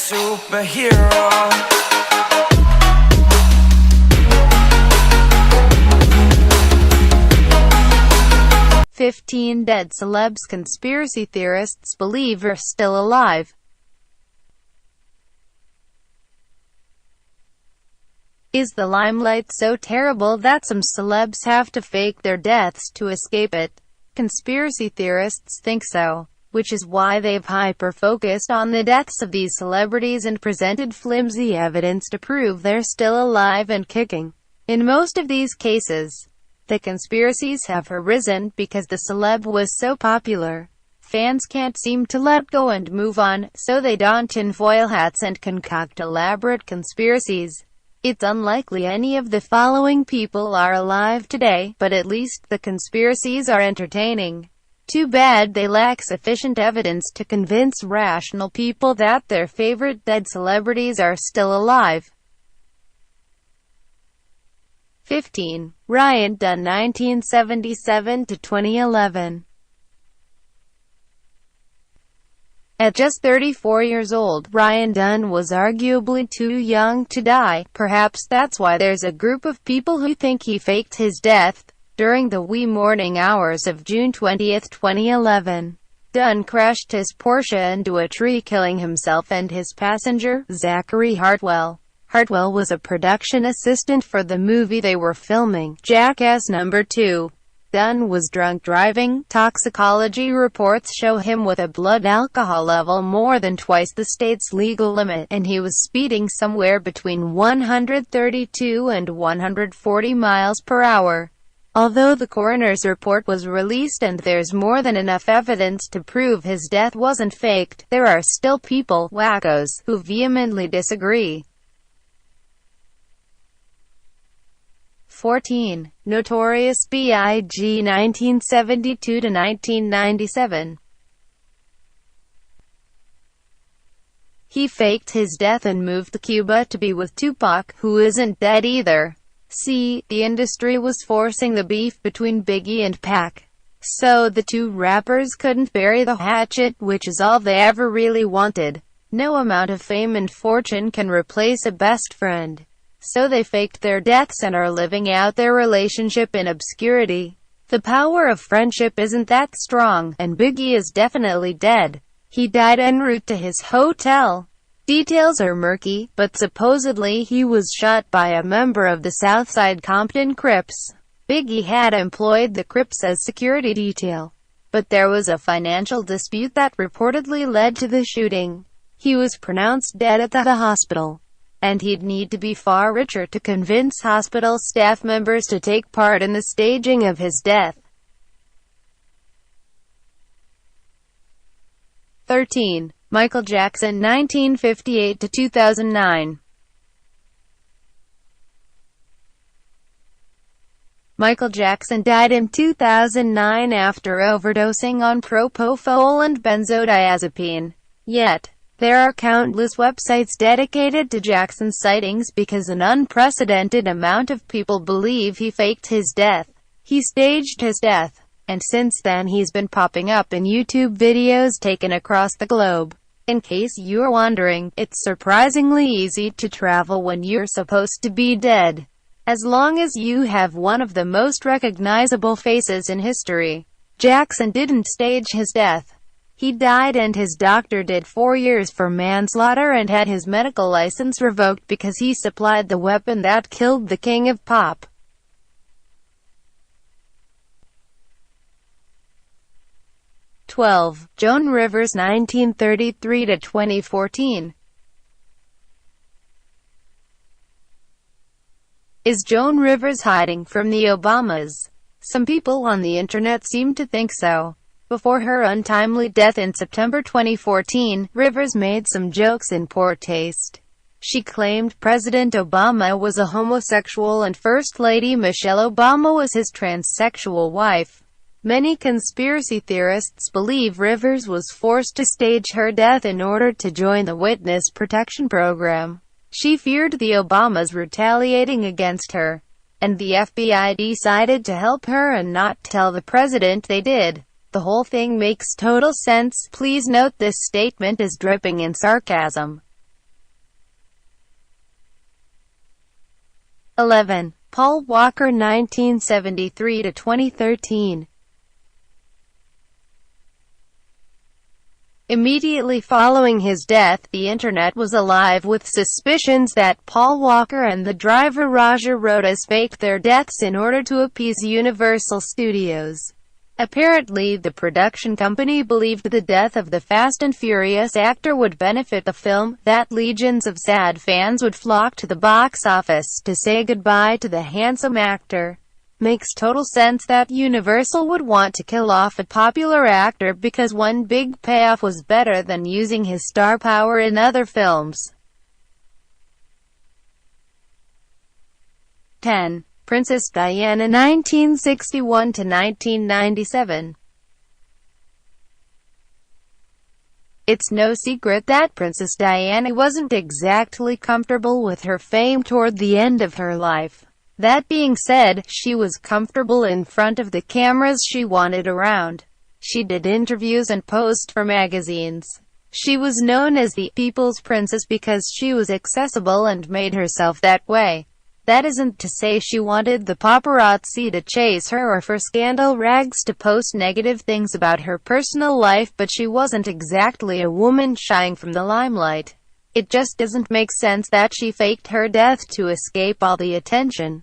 superhero. 15 dead celebs conspiracy theorists believe are still alive. Is the limelight so terrible that some celebs have to fake their deaths to escape it? Conspiracy theorists think so, which is why they've hyper-focused on the deaths of these celebrities and presented flimsy evidence to prove they're still alive and kicking. In most of these cases, the conspiracies have arisen because the celeb was so popular. Fans can't seem to let go and move on, so they don tinfoil hats and concoct elaborate conspiracies. It's unlikely any of the following people are alive today, but at least the conspiracies are entertaining. Too bad they lack sufficient evidence to convince rational people that their favorite dead celebrities are still alive. 15. Ryan Dunn 1977 to 2011. At just 34 years old, Ryan Dunn was arguably too young to die. Perhaps that's why there's a group of people who think he faked his death. During the wee morning hours of June 20, 2011, Dunn crashed his Porsche into a tree, killing himself and his passenger, Zachary Hartwell. Hartwell was a production assistant for the movie they were filming, Jackass No. 2. Dunn was drunk driving. Toxicology reports show him with a blood alcohol level more than twice the state's legal limit, and he was speeding somewhere between 132 and 140 miles per hour. Although the coroner's report was released and there's more than enough evidence to prove his death wasn't faked, there are still people, wackos, who vehemently disagree. 14. Notorious B.I.G. 1972 to 1997. He faked his death and moved to Cuba to be with Tupac, who isn't dead either. See, the industry was forcing the beef between Biggie and Pac, so the two rappers couldn't bury the hatchet, which is all they ever really wanted. No amount of fame and fortune can replace a best friend. So they faked their deaths and are living out their relationship in obscurity. The power of friendship isn't that strong, and Biggie is definitely dead. He died en route to his hotel. Details are murky, but supposedly he was shot by a member of the Southside Compton Crips. Biggie had employed the Crips as security detail, but there was a financial dispute that reportedly led to the shooting. He was pronounced dead at the hospital, and he'd need to be far richer to convince hospital staff members to take part in the staging of his death. 13. Michael Jackson 1958 to 2009. Michael Jackson died in 2009 after overdosing on propofol and benzodiazepine. Yet, there are countless websites dedicated to Jackson's sightings because an unprecedented amount of people believe he faked his death. He staged his death, and since then he's been popping up in YouTube videos taken across the globe. In case you're wondering, it's surprisingly easy to travel when you're supposed to be dead, as long as you have one of the most recognizable faces in history. Jackson didn't stage his death. He died and his doctor did 4 years for manslaughter and had his medical license revoked because he supplied the weapon that killed the king of pop. 12. Joan Rivers 1933 to 2014. Is Joan Rivers hiding from the Obamas? Some people on the internet seem to think so. Before her untimely death in September 2014, Rivers made some jokes in poor taste. She claimed President Obama was a homosexual and First Lady Michelle Obama was his transsexual wife. Many conspiracy theorists believe Rivers was forced to stage her death in order to join the witness protection program. She feared the Obamas retaliating against her, and the FBI decided to help her and not tell the president they did. The whole thing makes total sense. Please note this statement is dripping in sarcasm. 11. Paul Walker 1973 to 2013. Immediately following his death, the internet was alive with suspicions that Paul Walker and the driver Roger Rodas faked their deaths in order to appease Universal Studios. Apparently, the production company believed the death of the Fast and Furious actor would benefit the film, that legions of sad fans would flock to the box office to say goodbye to the handsome actor. Makes total sense that Universal would want to kill off a popular actor because one big payoff was better than using his star power in other films. 10. Princess Diana 1961 to 1997. It's no secret that Princess Diana wasn't exactly comfortable with her fame toward the end of her life. That being said, she was comfortable in front of the cameras she wanted around. She did interviews and posed for magazines. She was known as the People's Princess because she was accessible and made herself that way. That isn't to say she wanted the paparazzi to chase her or for scandal rags to post negative things about her personal life, but she wasn't exactly a woman shying from the limelight. It just doesn't make sense that she faked her death to escape all the attention.